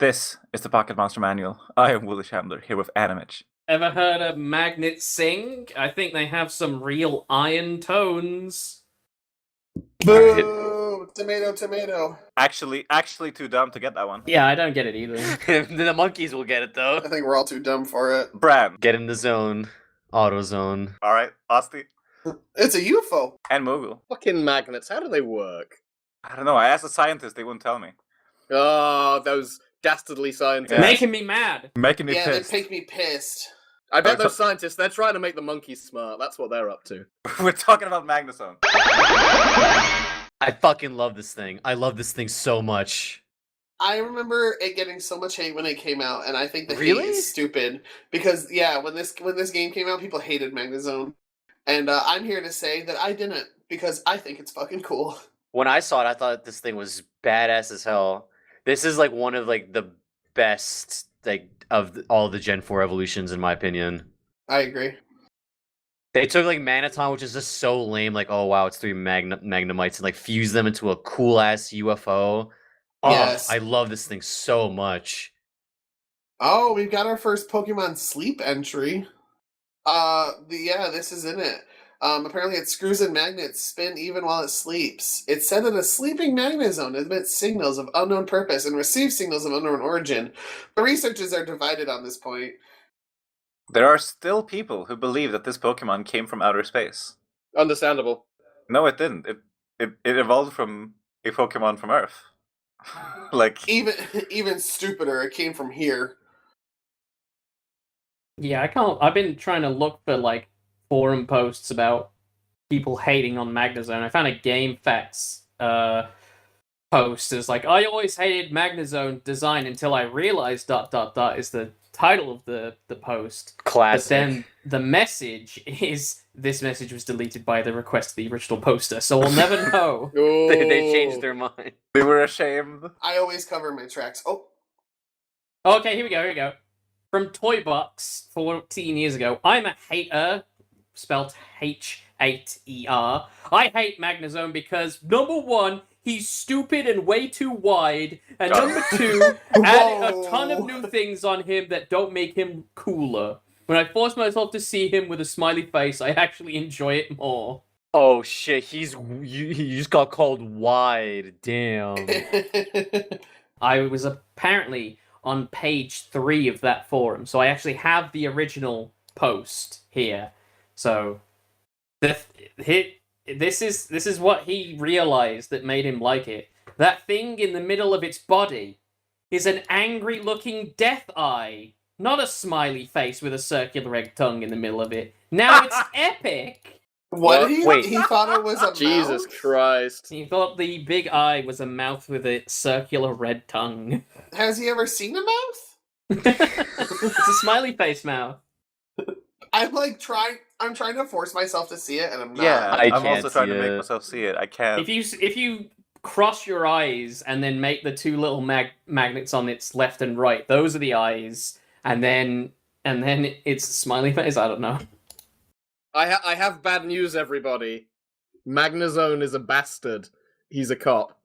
This is the Pocket Monster Manual. I am Woolly Shambler, here with Animage. Ever heard of Magnezone? I think they have some real iron tones. Boo! Tomato, tomato. Actually too dumb to get that one. Yeah, I don't get it either. The monkeys will get it though. I think we're all too dumb for it. Bran. Get in the zone. Auto zone. Alright, Asti. It's a UFO. And Mogul. Fucking magnets, how do they work? I don't know, I asked a scientist, they wouldn't tell me. Oh, those dastardly scientists. Yeah. Making me mad. Making me Yeah, pissed. they make me pissed. I bet those scientists, they're trying to make the monkeys smart. That's what they're up to. We're talking about Magnezone. I fucking love this thing. I love this thing so much. I remember it getting so much hate when it came out, and I think the Really? hate is stupid. Because, yeah, when this game came out, people hated Magnezone. And I'm here to say that I didn't, because I think it's fucking cool. When I saw it, I thought this thing was badass as hell. This is like one of like the best of all the Gen 4 evolutions in my opinion. I agree. They took like Magnezone, which is just so lame, like, oh wow, it's 3 Magnemites, and like fused them into a cool ass UFO. Oh, Yes. I love this thing so much. Oh, we've got our first Pokemon Sleep entry. This is in it. Apparently it screws in magnets spin even while it sleeps. It's said that a sleeping Magnezone emits signals of unknown purpose and receives signals of unknown origin. The researchers are divided on this point. There are still people who believe that this Pokemon came from outer space. Understandable. No, it didn't. It evolved from a Pokemon from Earth. Like, Even stupider, it came from here. Yeah, I've been trying to look for like forum posts about people hating on Magnezone. I found a Game Facts post. It's like, I always hated Magnezone design until I realized ... is the title of the post. Classic. But then the message is, this message was deleted by the request of the original poster, so we'll never know. They changed their mind. they were ashamed. I always cover my tracks. Oh, Okay, here we go. From Toybox 14 years ago, I'm a hater, spelled H8ER. I hate Magnezone because, number one, he's stupid and way too wide, and number two, added a ton of new things on him that don't make him cooler. When I force myself to see him with a smiley face, I actually enjoy it more. Oh shit, he just got called wide. Damn. I was apparently on page 3 of that forum, so I actually have the original post here. So, this is what he realized that made him like it. That thing in the middle of its body is an angry-looking death eye, not a smiley face with a circular egg tongue in the middle of it. Now it's epic! what? Wait. He thought it was a Jesus mouth? Christ. He thought the big eye was a mouth with a circular red tongue. Has he ever seen a mouth? It's a smiley face mouth. I'm trying to force myself to see it, and I'm not. Yeah, I I'm can't also trying to see make it. myself see it. I can't. If you cross your eyes and then make the two little magnets on its left and right, those are the eyes, and then it's a smiley face. I don't know. I have bad news, everybody. Magnezone is a bastard. He's a cop.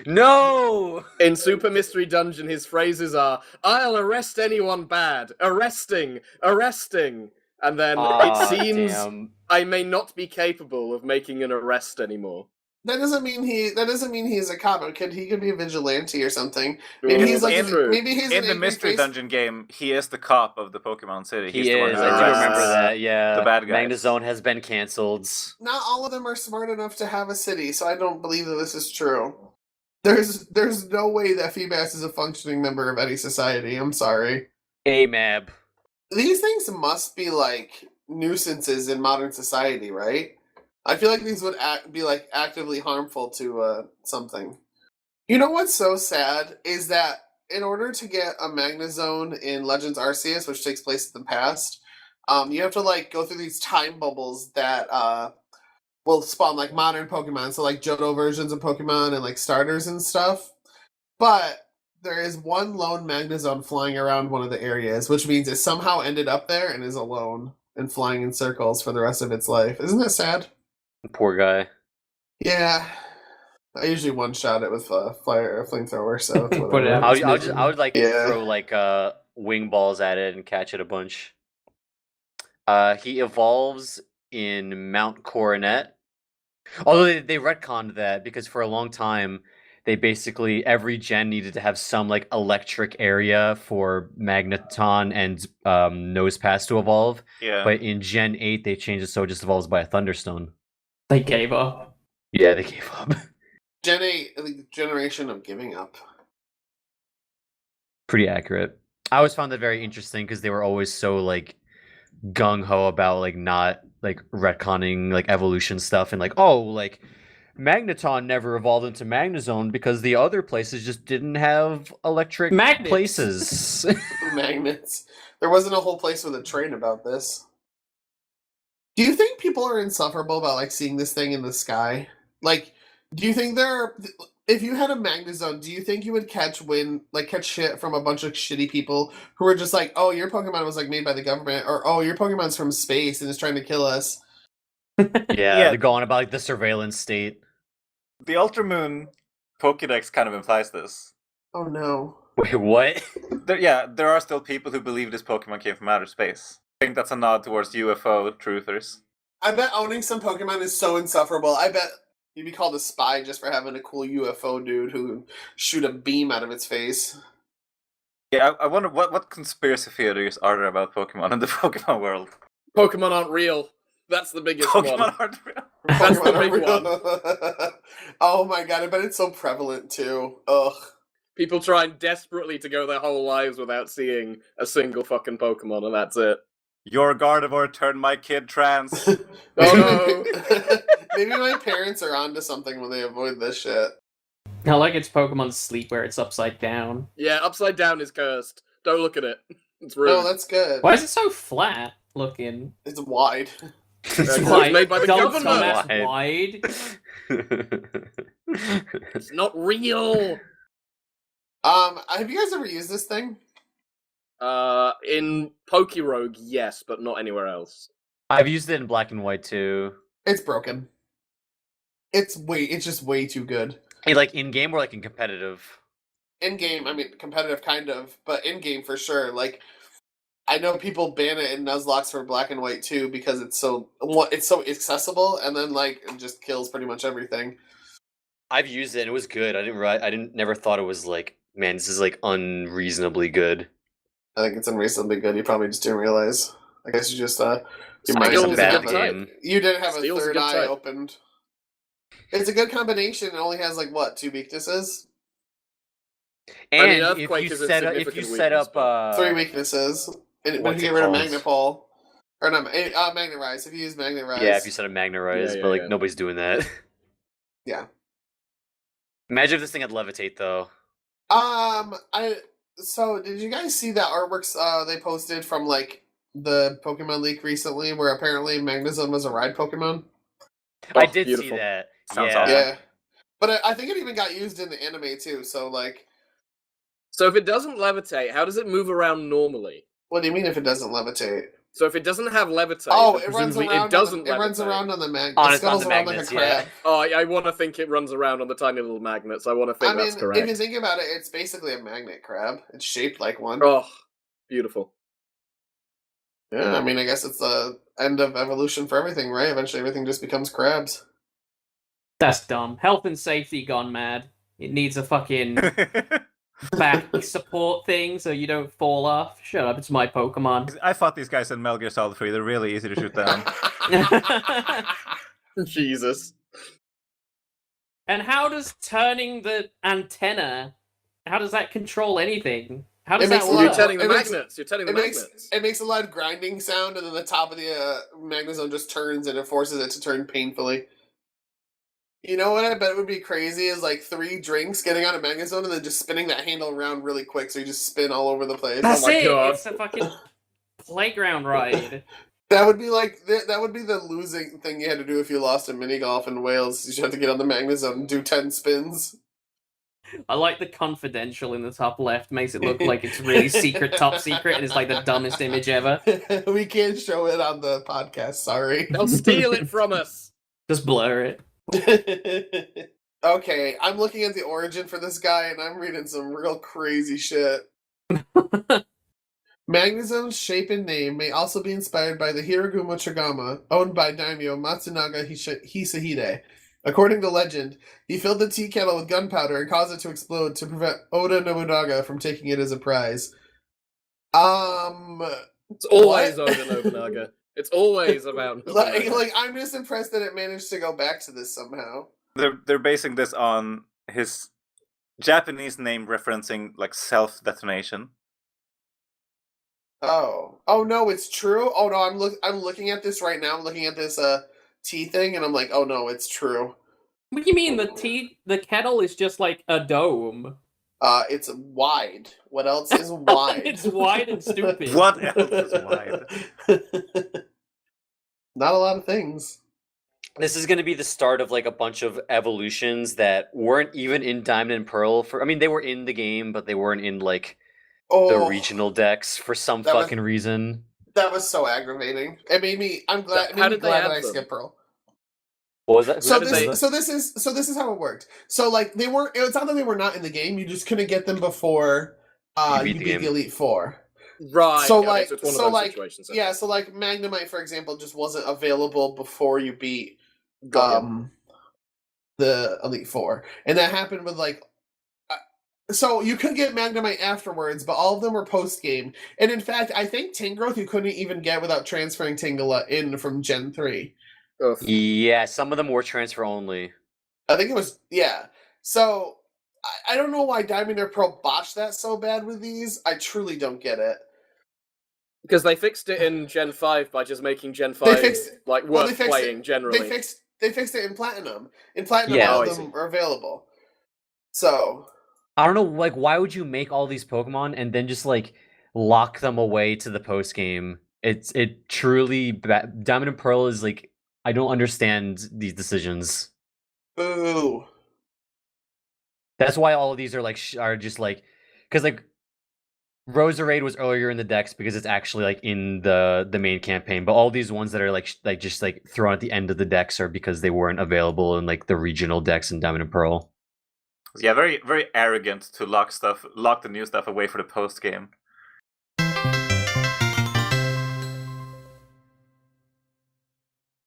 No! In Super Mystery Dungeon, his phrases are, "I'll arrest anyone bad. Arresting. Arresting." And then it seems Damn. I may not be capable of making an arrest anymore. That doesn't mean he's a cop. He could be a vigilante or something. Maybe Ooh, he's like that's true. maybe he's In an the angry Mystery face- Dungeon game, he is the cop of the Pokemon City. He's He the one is. who I do arrests remember that. Yeah, the bad guys. Magnezone has been cancelled. Not all of them are smart enough to have a city, so I don't believe that this is true. There's no way that Feebas is a functioning member of any society. I'm sorry. AMAB. These things must be like nuisances in modern society, right? I feel like these would be like actively harmful to something. You know what's so sad is that in order to get a Magnezone in Legends Arceus, which takes place in the past, you have to like go through these time bubbles that will spawn like modern Pokemon, so like Johto versions of Pokemon and like starters and stuff. But there is one lone Magnezone flying around one of the areas, which means it somehow ended up there and is alone and flying in circles for the rest of its life. Isn't that sad? Poor guy. Yeah. I usually one-shot it with a flamethrower, so it's Put it whatever. out. I would like Yeah. throw like wing balls at it and catch it a bunch. He evolves in Mount Coronet. Although they retconned that because for a long time they basically every gen needed to have some like electric area for Magneton and Nosepass to evolve. Yeah. But in Gen 8 they changed it so it just evolves by a Thunderstone. They gave up. Yeah, they gave up. Gen 8, the generation of giving up. Pretty accurate. I always found that very interesting because they were always so like gung ho about like not like retconning like evolution stuff and like like Magneton never evolved into Magnezone because the other places just didn't have electric Magnets. places. Magnets. There wasn't a whole place with a train about this. Do you think people are insufferable about like seeing this thing in the sky? Like, do you think if you had a Magnezone, do you think you would catch shit from a bunch of shitty people who were just like, oh, your Pokemon was like made by the government, or oh, your Pokemon's from space and is trying to kill us? Yeah, they're going about like the surveillance state. The Ultramoon Pokédex kind of implies this. Oh no. Wait, what? There are still people who believe this Pokemon came from outer space. I think that's a nod towards UFO truthers. I bet owning some Pokemon is so insufferable. I bet you'd be called a spy just for having a cool UFO dude who shoot a beam out of its face. Yeah, I wonder what conspiracy theories are there about Pokemon in the Pokemon world? Pokemon aren't real. That's the biggest one. Pokemon aren't real. That's the Pokemon big are one. real. Oh my god, I bet it's so prevalent too. Ugh. People trying desperately to go their whole lives without seeing a single fucking Pokemon, and that's it. Your Gardevoir turned my kid trans. Oh no. Maybe my parents are onto something when they avoid this shit. I like its Pokemon Sleep where it's upside down. Yeah, upside down is cursed. Don't look at it. It's rude. No, that's good. Why is it so flat looking? It's wide. It's It's like made by the dumb government. dumbass wide. It's not real. Have you guys ever used this thing? In Pokerogue, yes, but not anywhere else. I've used it in Black and White too. It's broken. It's just way too good. Hey, like in game or like in competitive? In game, I mean competitive kind of, but in game for sure. Like I know people ban it in Nuzlocke for Black and White too because it's so accessible, and then like it just kills pretty much everything. I've used it and it was good. I never thought it was like, man, this is like unreasonably good. I think it's unreasonably good. You probably just didn't realize. I guess you just your I mind guess Steel's I'm a bad good at the type. game. You didn't have Steel's a a third good eye type. opened. It's a good combination. It only has like what 2 weaknesses, And I mean, if Earthquake you is a set up, significant weakness, 3 weaknesses. And when what's you it get rid of called? Magnapole, or not Magnerise. If you use Magnerise, yeah, if you set up Magnerize, Yeah, but like yeah. nobody's doing that. yeah. Imagine if this thing had levitate though. So did you guys see that artworks they posted from like the Pokemon League recently, where apparently Magnezone was a ride Pokemon? I Oh, did beautiful. see that. Sounds yeah. awesome. Yeah, but I think it even got used in the anime too. So like, So if it doesn't levitate, how does it move around normally? what do you mean if it doesn't levitate? So if it doesn't have levitate, Oh, then it runs presumably around. it doesn't It runs levitate. around on the magnet. On It its- on scuttles the around magnets, like a crab. yeah. Oh, I want to think it runs around on the tiny little magnets. I want to think I mean, that's correct. if you think about it, it's basically a magnet crab. It's shaped like one. Oh, beautiful. Yeah, I mean, I guess it's the end of evolution for everything, right? Eventually, everything just becomes crabs. That's dumb. Health and safety gone mad. It needs a fucking back support thing so you don't fall off. Shut up, it's my Pokemon. I fought these guys in Metal Gear Solid 3. They're really easy to shoot down. Jesus. And how does turning the antenna, how does that control anything? How does It that makes a work? lot You're turning the It makes- magnets. You're turning the It makes magnets. it makes a loud grinding sound, and then the top of the Magnezone just turns, and it forces it to turn painfully. You know what I bet would be crazy is like 3 drinks getting on a Magnezone and then just spinning that handle around really quick, so you just spin all over the place. That's my it. God. It's a fucking playground ride. That would be like that would be the losing thing you had to do if you lost in mini golf in Wales. You should have to get on the Magnezone and do 10 spins. I like the confidential in the top left. Makes it look like it's really secret, top secret, and it's like the dumbest image ever. We can't show it on the podcast. Sorry. They'll steal it from us. Just blur it. Okay, I'm looking at the origin for this guy, and I'm reading some real crazy shit. Magnezone's shape and name may also be inspired by the Hiragumo Chagama, owned by daimyo Matsunaga Hisahide. According to legend, he filled the tea kettle with gunpowder and caused it to explode to prevent Oda Nobunaga from taking it as a prize. It's always what? Oda Nobunaga. It's always about Nobunaga. like, I'm just impressed that it managed to go back to this somehow. They're basing this on his Japanese name referencing like self-detonation. Oh no, it's true. Oh no, I'm looking at this right now. I'm looking at this tea thing, and I'm like, oh no, it's true. What do you mean the kettle is just like a dome? It's wide. What else is wide? It's wide and stupid. What else is wide? Not a lot of things. This is going to be the start of like a bunch of evolutions that weren't even in Diamond and Pearl. I mean, they were in the game, but they weren't in like the regional decks for some fucking reason. That was so aggravating. It made me. I'm glad. How did they glad add that I them? skipped Pearl. What was that? So this is how it worked. So like they weren't. It's not that they were not in the game. You just couldn't get them before you beat the Elite Four. Right. So okay, like so it's one so of those like situations. yeah. So like Magnemite, for example, just wasn't available before you beat Got him. the Elite Four, and that happened with like. So you could get Magnemite afterwards, but all of them were post game. And in fact, I think Tingrowth you couldn't even get without transferring Tingala in from Gen 3. Oof. Yeah, some of them were transfer only. I think it was So I don't know why Diamond or Pearl botched that so bad with these. I truly don't get it. Because they fixed it in Gen 5 by just making Gen 5 worth playing generally. They fixed it in Platinum. In Platinum, Yeah, all of them are available. So I don't know, like, why would you make all these Pokemon and then just like lock them away to the post game? It truly Diamond and Pearl is like, I don't understand these decisions. boo. That's why all of these are like are just like, because like Roserade was earlier in the decks because it's actually like in the main campaign, but all these ones that are like just like thrown at the end of the decks are because they weren't available in like the regional decks in Diamond and Pearl. Yeah, very very arrogant to lock the new stuff away for the post game.